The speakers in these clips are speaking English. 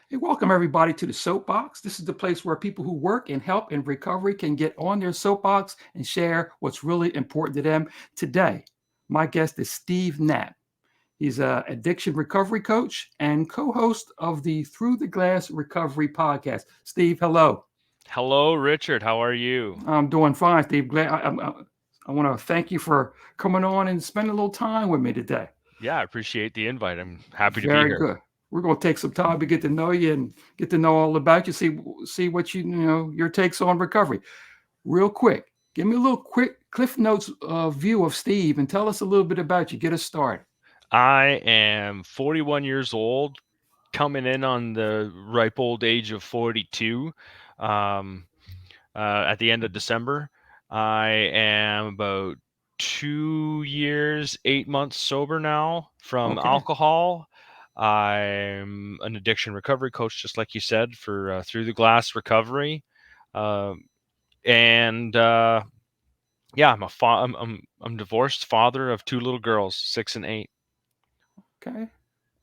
Hey, welcome everybody to the Soapbox. This is the place where people who work and help in recovery can get on their soapbox and share what's really important to them. Today, my guest is Steve Knapp. He's an addiction recovery coach and co-host of the Through the Glass Recovery podcast. Steve, hello. Hello, Richard. How are you? I'm doing fine, Steve. Glad I want to thank you for coming on and spending a little time with me today. Yeah, I appreciate the invite. I'm happy to be Very here. good. We're going to take some time to get to know you and get to know all about you. See what your takes on recovery. Real quick, give me a little quick Cliff Notes view of Steve and tell us a little bit about you. Get us started. I am 41 years old, coming in on the ripe old age of 42 um, at the end of December. I am about 2 years, 8 months sober now from Okay. alcohol. I'm an addiction recovery coach, just like you said, for Through the Glass Recovery. Um and Yeah, I'm divorced father of two little girls, 6 and 8. Okay.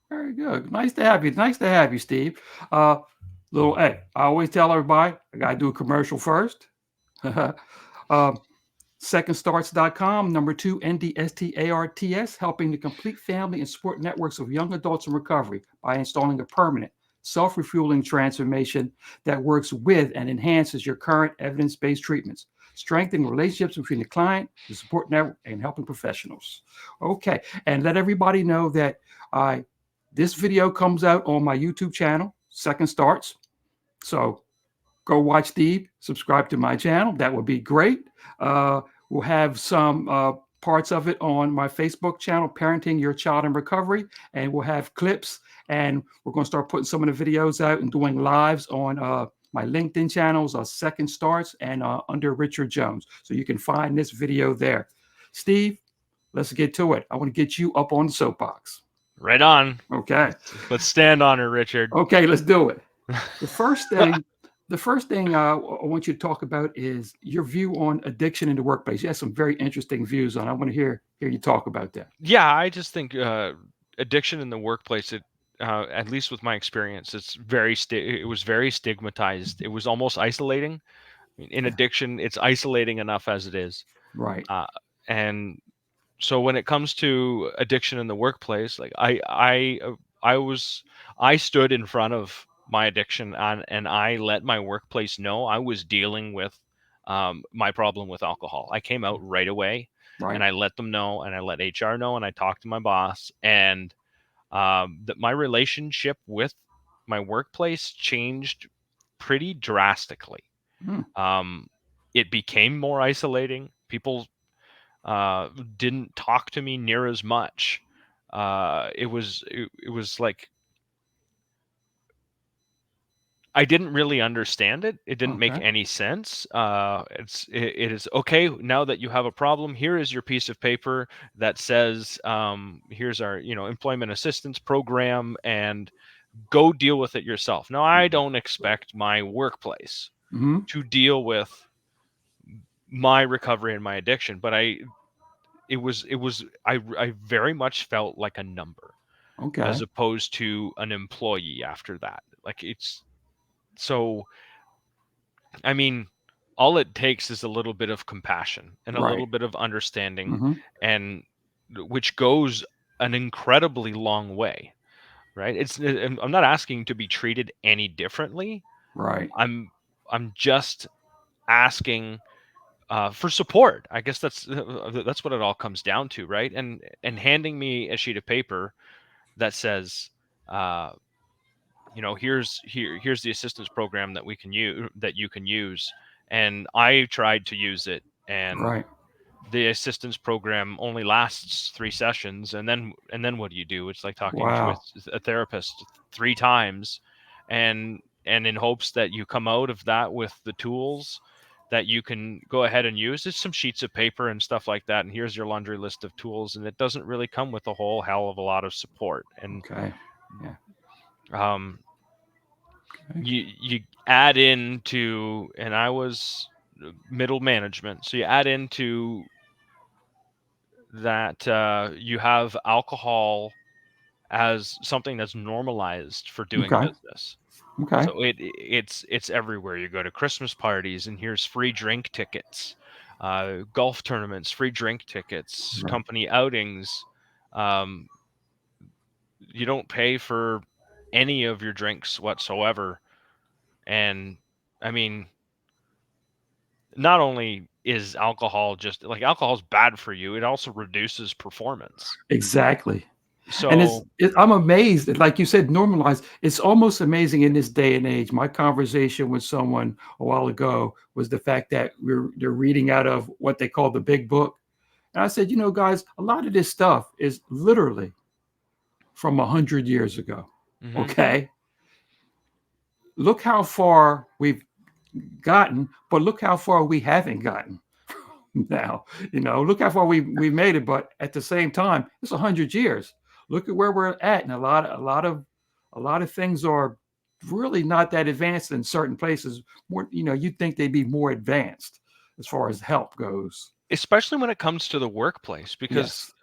Very good. Nice to have you. Nice to have you, Steve. Uh, hey, I always tell everybody I got to do a commercial first. um, secondstarts.com, number two, NDSTARTS, helping the complete family and support networks of young adults in recovery by installing a permanent self-refueling transformation that works with and enhances your current evidence-based treatments, strengthening relationships between the client, the support network, and helping professionals. Okay, and let everybody know that I this video comes out on my YouTube channel, Second Starts. So go watch Steve, subscribe to my channel. That would be great. Uh, we'll have some parts of it on my Facebook channel, Parenting Your Child in Recovery, and we'll have clips. And we're going to start putting some of the videos out and doing lives on my LinkedIn channels, Second Starts, and under Richard Jones. So you can find this video there. Steve, let's get to it. I want to get you up on the soapbox. Right on. Okay. Let's stand on it, Richard. Okay, let's do it. The first thing, the first thing I want you to talk about is your view on addiction in the workplace. You have some very interesting views on. I want to hear you talk about that. Yeah, I just think addiction in the workplace. At least with my experience, it was very stigmatized. It was almost isolating. In Yeah. addiction, it's isolating enough as it is. Right. Uh, and so when it comes to addiction in the workplace, like I stood in front of my addiction and I let my workplace know I was dealing with my problem with alcohol. I came out right away and Right. I let them know and I let HR know and I talked to my boss and that my relationship with my workplace changed pretty drastically. Mm, Um, it became more isolating. People didn't talk to me near as much. It was like I didn't really understand it. It didn't make okay. any sense. It is okay now that you have a problem. Here is your piece of paper that says here's our employment assistance program and go deal with it yourself. Now I don't expect my workplace Hmm. to deal with my recovery and my addiction, but I very much felt like a number as Okay. opposed to an employee after that. Like it's so I mean, all it takes is a little bit of compassion and a Right. little bit of understanding Hmm. and which goes an incredibly long way, right? I'm not asking to be treated any differently. Right. I'm I'm just asking for support. I guess that's what it all comes down to, right? And handing me a sheet of paper that says, uh, here's the assistance program that we can use that you can use, and I tried to use it, and Right. the assistance program only lasts 3 sessions, and then what do you do? It's like talking to Wow. a therapist 3 times, and in hopes that you come out of that with the tools that you can go ahead and use. It's some sheets of paper and stuff like that, and here's your laundry list of tools, and it doesn't really come with a whole hell of a lot of support. And Okay. Yeah. um, Okay. you add into, and I was middle management, so you add into that you have alcohol as something that's normalized for doing Okay. business. Okay. So it's everywhere. You go to Christmas parties and here's free drink tickets, golf tournaments, free drink tickets, Right. company outings. Um, you don't pay for any of your drinks whatsoever. And I mean, not only is alcohol just like alcohol's bad for you, it also reduces performance. Exactly. And So I'm amazed that, like you said, normalized. It's almost amazing in this day and age. My conversation with someone a while ago was the fact that they're reading out of what they call the big book. And I said, guys, a lot of this stuff is literally from 100 years ago. mhm. Okay. Look how far we've gotten, but look how far we haven't gotten now. Look how far we made it, but at the same time, it's 100 years. Look at where we're at, and a lot of things are really not that advanced in certain places. More, you'd think they'd be more advanced as far as help goes. Especially when it comes to the workplace, because Yes,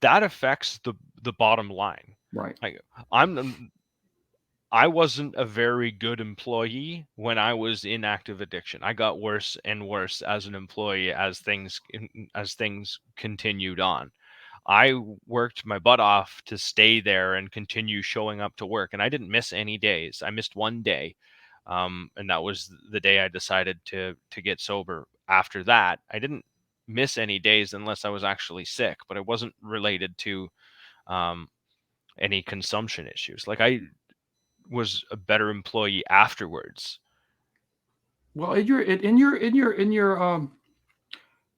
that affects the bottom line. right. Like I'm I wasn't a very good employee when I was in active addiction. I got worse and worse as an employee as things continued on. I worked my butt off to stay there and continue showing up to work, and I didn't miss any days. I missed one day, and that was the day I decided to get sober. After that, I didn't miss any days unless I was actually sick, but it wasn't related to um, any consumption issues. Like I was a better employee afterwards. Well, in your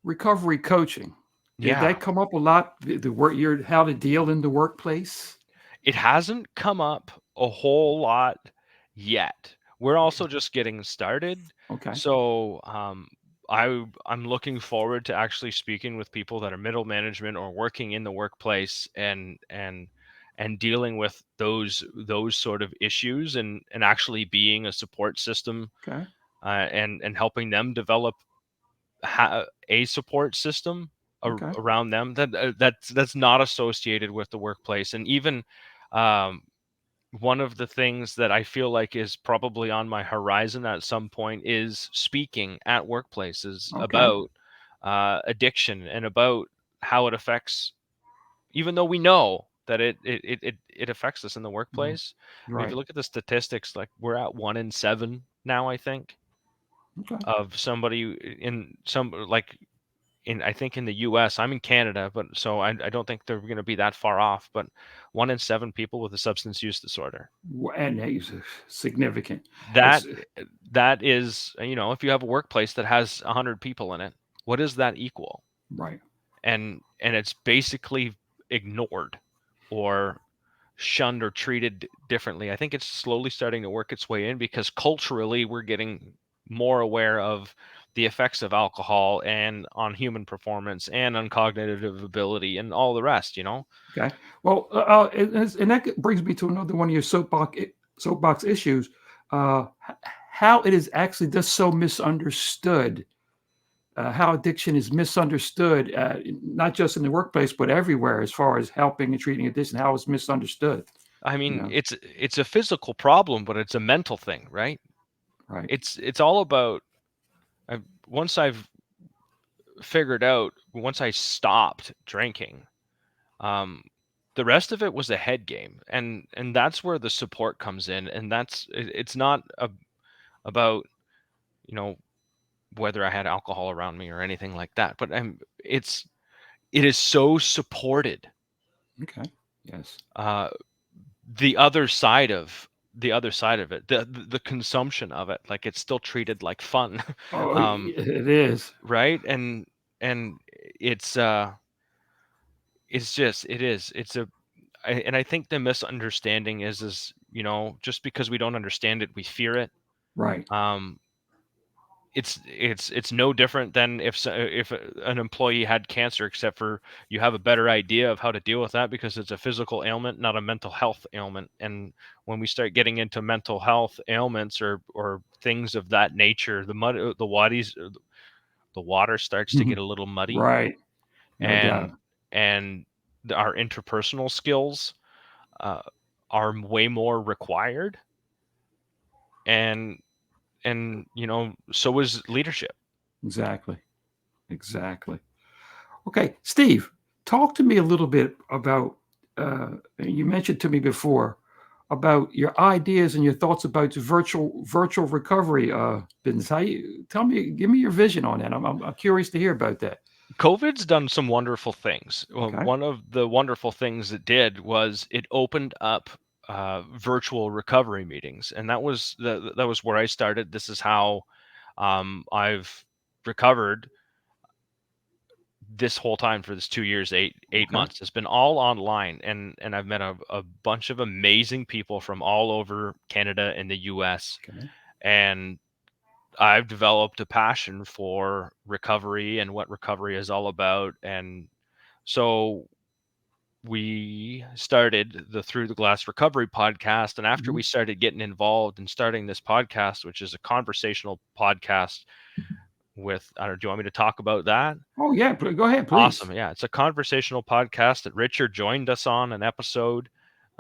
recovery coaching, did Yeah, that come up a lot? The work, your how to deal in the workplace. it hasn't come up a whole lot yet. We're also just getting started. Okay. So, I'm looking forward to actually speaking with people that are middle management or working in the workplace and dealing with those sort of issues and actually being a support system Okay. and helping them develop a support system Okay. around them that's not associated with the workplace. And even um, one of the things that I feel like is probably on my horizon at some point is speaking at workplaces Okay. about addiction and about how it affects, even though we know that it affects us in the Mhm. workplace. I mean, if you Right. look at the statistics, like we're at 1 in 7 now, I think, Okay. of somebody in some like in I think in the US. I'm in Canada, but so I don't think they're going to be that far off. But 1 in 7 people with a substance use disorder. And he's significant. That It's that is, if you have a workplace that has 100 people in it, what does that equal? right. And it's basically ignored or shunned or treated differently. I think it's slowly starting to work its way in because culturally we're getting more aware of the effects of alcohol and on human performance and on cognitive ability and all the rest. Okay. Well, and that brings me to another one of your soapbox issues. How it is actually just so misunderstood. How addiction is misunderstood, not just in the workplace but everywhere, as far as helping and treating addiction. How it's misunderstood. I You mean, know. it's a physical problem, but it's a mental thing, right? Right. It's all about once I've figured out once I stopped drinking, um the rest of it was a head game, and that's where the support comes in. And it's not about you know whether I had alcohol around me or anything like that, but it is so supported. Okay. Yes. uh the other side of it, the consumption of it, like it's still treated like fun. Oh, um it is. right. And it's just it is it's a and I think the misunderstanding is just because we don't understand it, we fear it. Right. um it's no different than if an employee had cancer, except for you have a better idea of how to deal with that because it's a physical ailment, not a mental health ailment. And when we start getting into mental health ailments or things of that nature, the water starts to Mhm. get a little muddy. Right. No and doubt. and our interpersonal skills uh, are way more required, and so is leadership. Exactly. Exactly. Okay, Steve, talk to me a little bit about. You mentioned to me before about your ideas and your thoughts about the virtual recovery business. How you tell me? Give me your vision on that. I'm curious to hear about that. COVID's done some wonderful things. Okay. One of the wonderful things it did was it opened up virtual recovery meetings, and that was where I started. This is how I've recovered this whole time for this 2 years, eight Okay. months. It's been all online, and I've met a bunch of amazing people from all over Canada and the U.S. Okay. and I've developed a passion for recovery and what recovery is all about. And so we started the Through the Glass Recovery podcast. And after Hmm. we started getting involved and starting this podcast, which is a conversational podcast with, I don't know, do you want me to talk about that? Oh yeah. Go ahead, please. Awesome. Yeah, it's a conversational podcast that Richard joined us on an episode.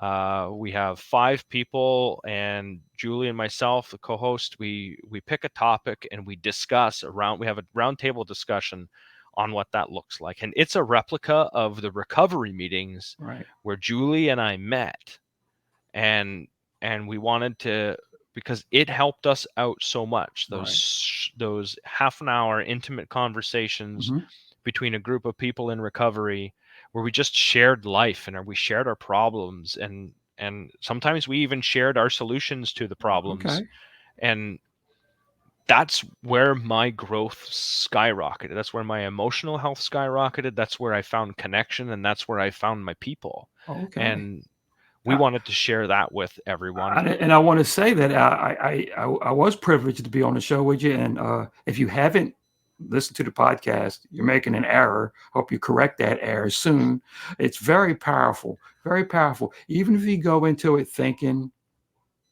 We have 5 people, and Julie and myself, the co-host. We pick a topic and we discuss around. We have a roundtable discussion on what that looks like, and it's a replica of the recovery meetings Right. where Julie and I met, and we wanted to, because it helped us out so much. Right. Those half an hour intimate conversations Hmm. between a group of people in recovery where we just shared life and we shared our problems, and sometimes we even shared our solutions to the problems. Okay. And that's where my growth skyrocketed. That's where my emotional health skyrocketed. That's where I found connection, and that's where I found my people. Okay. And we wanted to share that with everyone. And I want to say that I was privileged to be on the show with you. And if you haven't listened to the podcast, you're making an error. Hope you correct that error soon. It's very powerful, very powerful. Even if you go into it thinking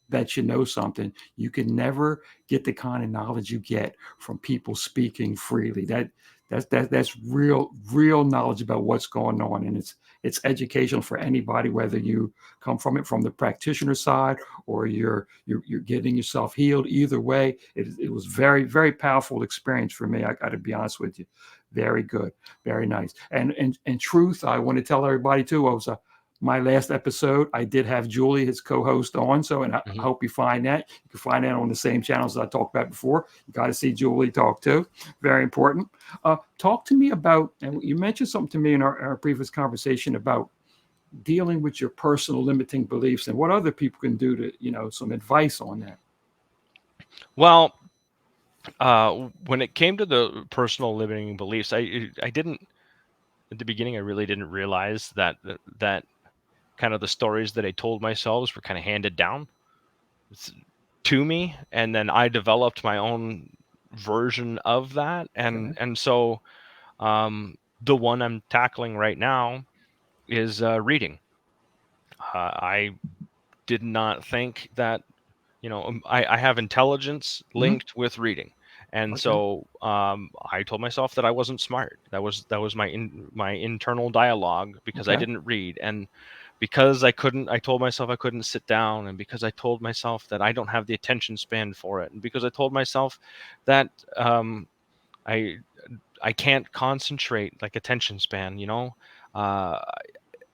that you know something, you can never get the kind of knowledge you get from people speaking freely. That's real knowledge about what's going on, and it's educational for anybody, whether you come from it from the practitioner side or you're getting yourself healed. Either way, it was very powerful experience for me. I got to be honest with you. Very good, very nice. And truth, I want to tell everybody too. I was my last episode, I did have Julie, his co-host, on. So, and I Mhm. hope you find that. You can find that on the same channels I talked about before. You got to see Julie talk too. Very important. Talk to me about, and you mentioned something to me in our previous conversation about dealing with your personal limiting beliefs and what other people can do to, some advice on that. Well, when it came to the personal limiting beliefs, I didn't, at the beginning. I really didn't realize that kind of the stories that I told myself were kind of handed down to me, and then I developed my own version of that. and Okay. and so the one I'm tackling right now is reading. I did not think that, I have intelligence Hmm. linked with reading, and Okay. so I told myself that I wasn't smart. That was my internal dialogue, because I Okay. didn't read, and because I couldn't. I told myself I couldn't sit down, and because I told myself that I don't have the attention span for it, and because I told myself that I I can't concentrate, like attention span. Uh,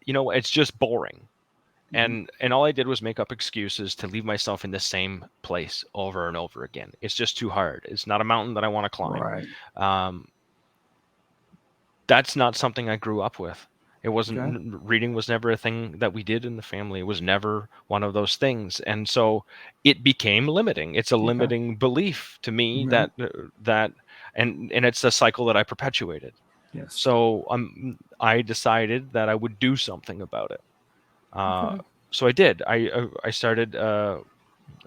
it's just boring, Hmm. and all I did was make up excuses to leave myself in the same place over and over again. It's just too hard. It's not a mountain that I want to climb. Right. Um, that's not something I grew up with. It Okay. wasn't Reading was never a thing that we did in the family. It was never one of those things, and so it became limiting. It's a Okay. limiting belief to me Yeah. that and it's a cycle that I perpetuated. Yes. So I decided that I would do something about it. Uh, Okay. so I did. I started.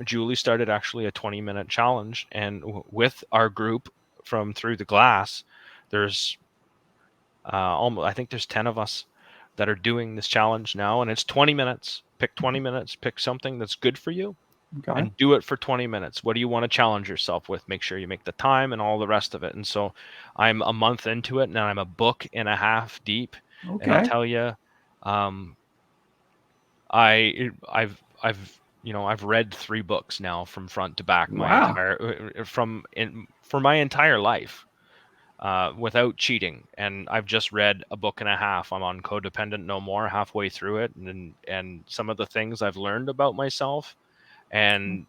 Julie started actually a 20-minute challenge, and with our group from Through the Glass, there's almost, I think there's 10 of us that are doing this challenge now, and it's 20 minutes. Pick 20 minutes. Pick something that's good for you, Okay. and do it for 20 minutes. What do you want to challenge yourself with? Make sure you make the time and all the rest of it. And so I'm a month into it, and I'm a book and a half deep, and I'll Okay. tell you. Um, I've read 3 books now from front to back my Wow. entire for my entire life, without cheating. And I've just read a book and a half. I'm on Codependent No More, halfway through it, and some of the things I've learned about myself, and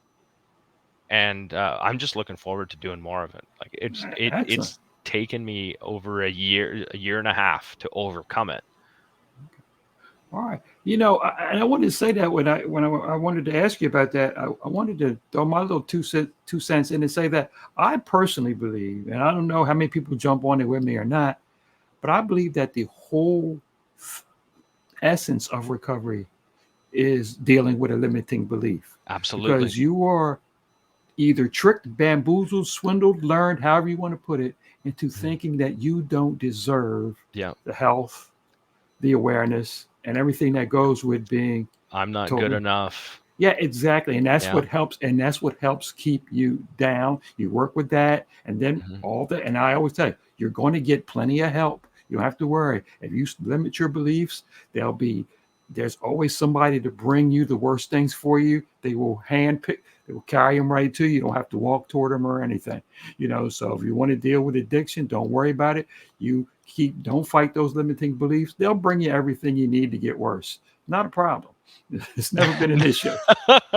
I'm just looking forward to doing more of it. Like Excellent. it's taken me over a year and a half to overcome it. All right. And I wanted to say that I wanted to ask you about that. I wanted to throw my little two cents in and say that I personally believe, and I don't know how many people jump on it with me or not, but I believe that the whole essence of recovery is dealing with a limiting belief, Absolutely. because you are either tricked, bamboozled, swindled, learned, however you want to put it, into Mhm. thinking that you don't deserve Yeah. the health, the awareness, and everything that goes with being I'm not good totally. enough. Yeah, exactly. Yeah. And that's what helps keep you down. You work with that, and then Mhm. all that. And I always tell you, you're going to get plenty of help. You don't have to worry. If you limit your beliefs, there's always somebody to bring you the worst things for you. They will carry them right to you. You don't have to walk toward them or anything. So if you want to deal with addiction, don't worry about it. Don't fight those limiting beliefs. They'll bring you everything you need to get worse. Not a problem. It's never been an issue.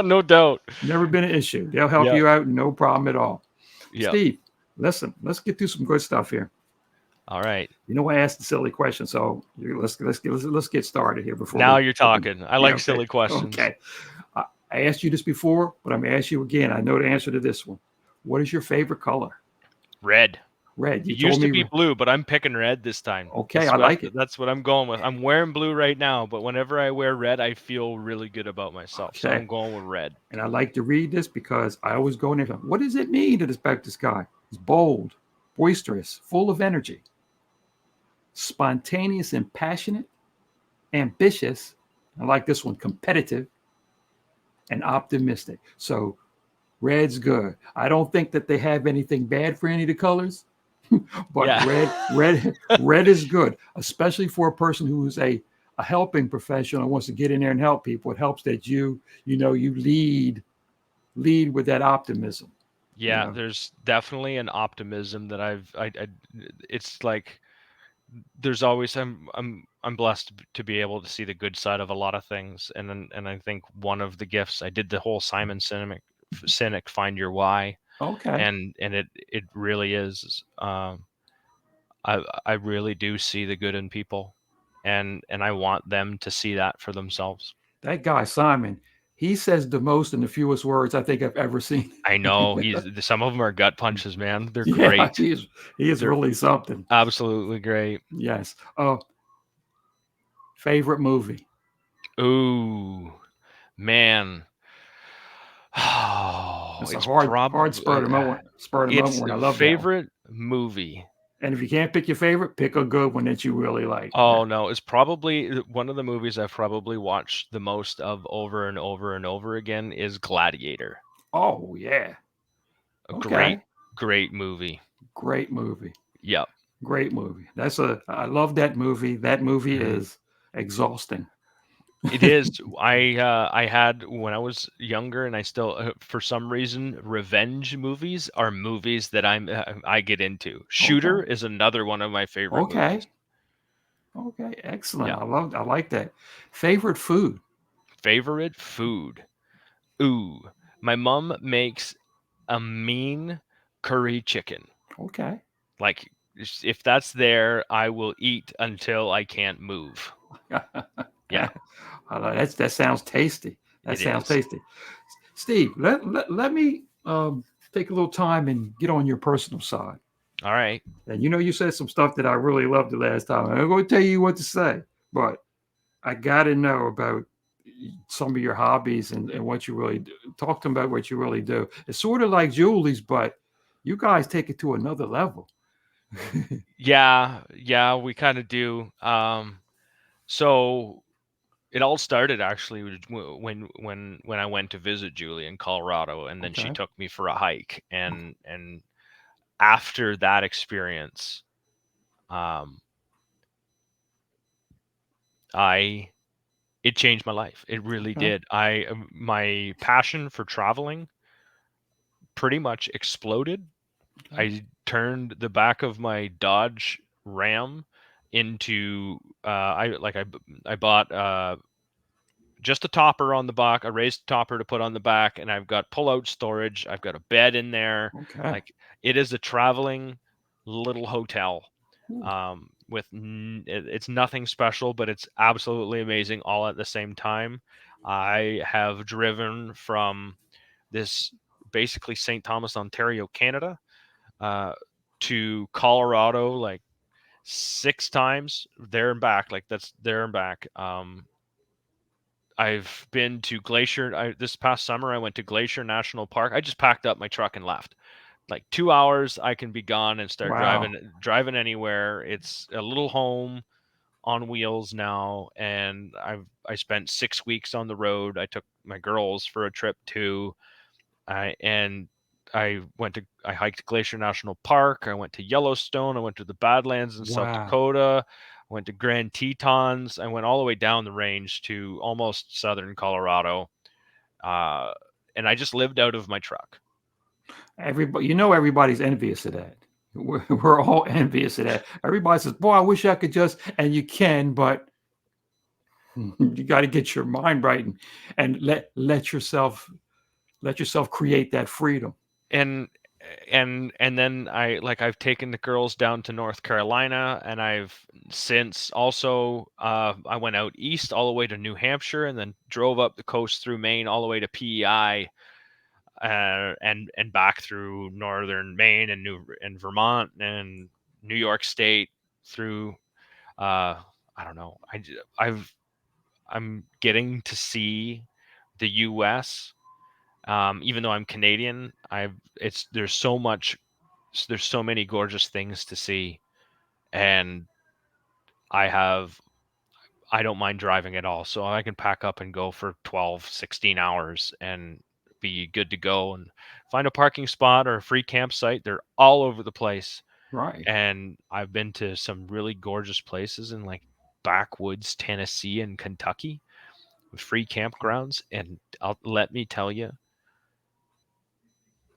No doubt. Never been an issue. They'll help Yep. you out, no problem at all. Yep. Steve, listen, let's get through some good stuff here. All right. I asked the silly question, so let's get started here before Now we you're open. talking. I Yeah, like okay, silly questions. okay. I asked you this before, but I'm gonna ask you again. I know the answer to this one. What is your favorite color? Red. Red. You It told used to me. be blue, but I'm picking red this time. Okay, I like it. That's what I'm going with. I'm wearing blue right now, but whenever I wear red, I feel really good about myself. So Okay, I'm going with red. and I like to read this because I always go in there. What does it mean to respect this guy? He's bold, boisterous, full of energy, spontaneous and passionate, ambitious. I like this one, competitive and optimistic. So red's good. I don't think that they have anything bad for any of the colors, but Yeah. red is good, especially for a person who is a helping professional and wants to get in there and help people. It helps that you lead with that optimism. You Yeah, know. there's definitely an optimism that it's like there's always I'm blessed to be able to see the good side of a lot of things, and I think one of the gifts I did the whole Simon Sinek Find Your Why, Okay, and it really is. I really do see the good in people, and I want them to see that for themselves. that guy Simon, he says the most in the fewest words I think I've ever seen. I know he's some of them are gut punches, man. They're Yeah, great. he is They're really something. absolutely great. Yes. Favorite movie? Ooh, man. Oh, It's a it's hard probably spur of the moment it's when I love that one. favorite movie. And if you can't pick your favorite, pick a good one that you really like. Oh no, it's probably one of the movies I've probably watched the most of over and over and over again is Gladiator. Oh yeah. A great, Okay. great movie. Great movie. Yep. Great movie. I love that movie. That movie Mhm. is exhausting. It is. I had when I was younger, and I still, for some reason, revenge movies are movies that I get into. Okay. Shooter is another one of my favorite movies. Okay. Okay. Excellent. Yeah. I like that. Favorite food? Favorite food. Ooh, my mom makes a mean curry chicken. Okay. Like if that's there, I will eat until I can't move. Yeah, That sounds tasty. That it sounds is. tasty. Steve, let me take a little time and get on your personal side. All right. And you said some stuff that I really loved the last time. I'm going to tell you what to say, but I got to know about some of your hobbies and what you really do. Talk to them about what you really do. It's sort of like Julie's, but you guys take it to another level. Yeah, yeah, we kind of do. So it all started actually when I went to visit Julie in Colorado, and then she Okay. took me for a hike, and after that experience, um, I it changed my life. It really Okay. did. My passion for traveling pretty much exploded. Okay. I turned the back of my Dodge Ram into I bought just a topper on the back, a raised topper to put on the back, and I've got pull-out storage. I've got a bed in there. Okay. Like it is a traveling little hotel. Ooh, It's nothing special, but it's absolutely amazing all at the same time. I have driven from this basically St. Thomas, Ontario, Canada, uh, to Colorado like 6 times there and back. Like that's there and back. I've been to Glacier. This past summer, I went to Glacier National Park. I just packed up my truck and left. Like 2 hours, I can be gone and start wow. driving anywhere. It's a little home on wheels now, and I spent 6 weeks on the road. I took my girls for a trip too. And I hiked Glacier National Park. I went to Yellowstone. I went to the Badlands in South Wow. Dakota. I went to Grand Tetons. I went all the way down the range to almost southern Colorado. Uh, and I just lived out of my truck. Everybody, everybody's envious of that. We're all envious of that. Everybody says, "Boy, I wish I could just," and you can, but you got to get your mind right and let yourself create that freedom. And and then I've taken the girls down to North Carolina, and I've since also I went out east all the way to New Hampshire, and then drove up the coast through Maine all the way to PEI, and back through northern Maine and Vermont and New York State through I don't know. I've I'm getting to see the U.S. Even though I'm Canadian. I've it's there's so many gorgeous things to see, and I have I don't mind driving at all. So I can pack up and go for 12, 16 hours and be good to go and find a parking spot or a free campsite. They're all over the place. Right. And I've been to some really gorgeous places in like backwoods Tennessee and Kentucky with free campgrounds. And let me tell you,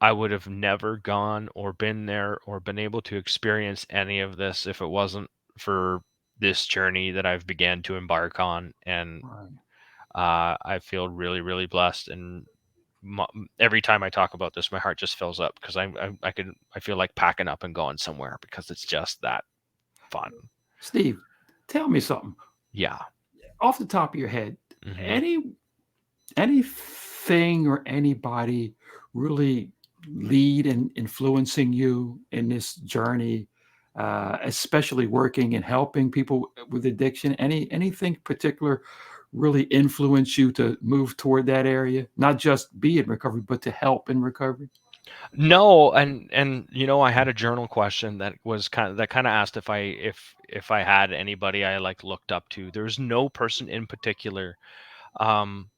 I would have never gone or been there or been able to experience any of this if it wasn't for this journey that I've began to embark on. And Right. I feel really, really blessed. And every time I talk about this, my heart just fills up because I feel like packing up and going somewhere because it's just that fun. Steve, tell me something Yeah. off the top of your head. hmm Any anything or anybody really lead in influencing you in this journey, especially working and helping people with addiction? Anything particular really influence you to move toward that area, not just be in recovery, but to help in recovery? No, and I had a journal question that kind of asked if I had anybody I like looked up to. There's no person in particular. Um,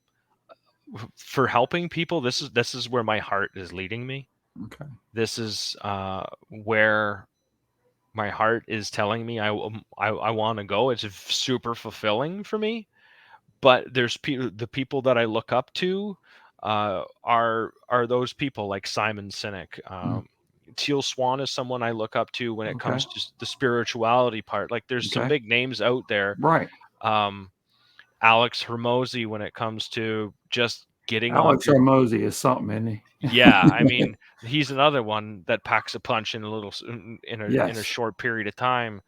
for helping people, this is where my heart is leading me. Okay. This is where my heart is telling me I want to go. It's super fulfilling for me. But the people that I look up to are those people like Simon Sinek. Mm. Teal Swan is someone I look up to when it Okay. comes to the spirituality part. Like there's some Okay. big names out there. Right. Um, Alex Hermosi when it comes to just getting off Alex your Hormozy is something, isn't yeah, I he? mean, he's another one that packs a punch in a in a Yes. short period of time.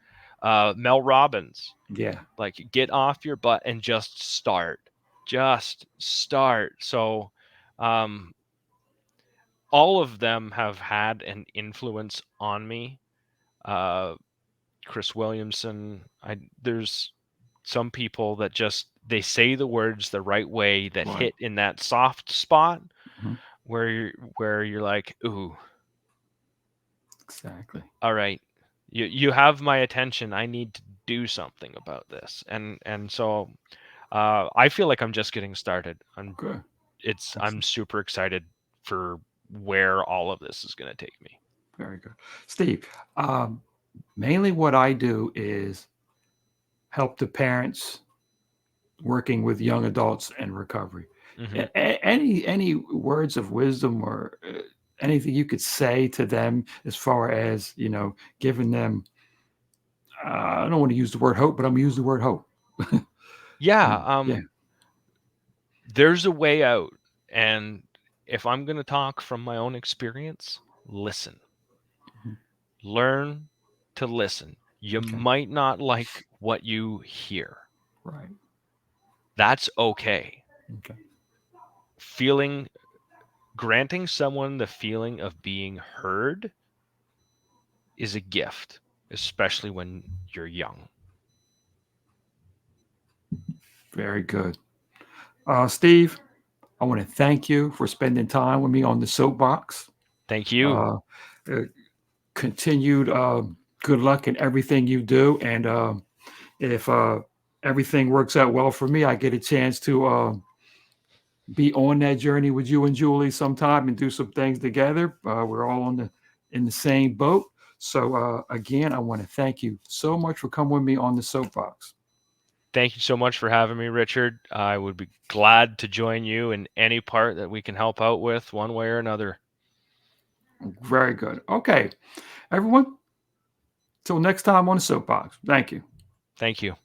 Mel Robbins, Yeah. like get off your butt and just start. Just start. So um all of them have had an influence on me. Uh Chris Williamson, I there's some people that just they say the words the right way that Right. hit in that soft spot Mhm. where you're like, "Ooh, Exactly. all right. You have my attention. I need to do something about this." And so I feel like I'm just getting started. Good. I'm Excellent. super excited for where all of this is going to take me. Very good. Steve, um, mainly what I do is help the parents working with young adults and recovery. Hmm. Any words of wisdom or anything you could say to them as far as giving them I don't want to use the word hope, but I'm gonna use the word hope. Yeah. Yeah. There's a way out. And if I'm going to talk from my own experience, listen. Mhm. Learn to listen. You Okay. might not like what you hear. Right. That's okay. Okay. Feeling, granting someone the feeling of being heard is a gift, especially when you're young. Very good. Steve, I want to thank you for spending time with me on the soapbox. Thank you. Uh, uh, Continued good luck in everything you do. And if everything works out well for me, I get a chance to be on that journey with you and Julie sometime and do some things together. We're all in the same boat. So again, I want to thank you so much for coming with me on the soapbox. Thank you so much for having me, Richard. I would be glad to join you in any part that we can help out with one way or another. Very good. Okay, everyone. Till next time on the soapbox. Thank you. Thank you.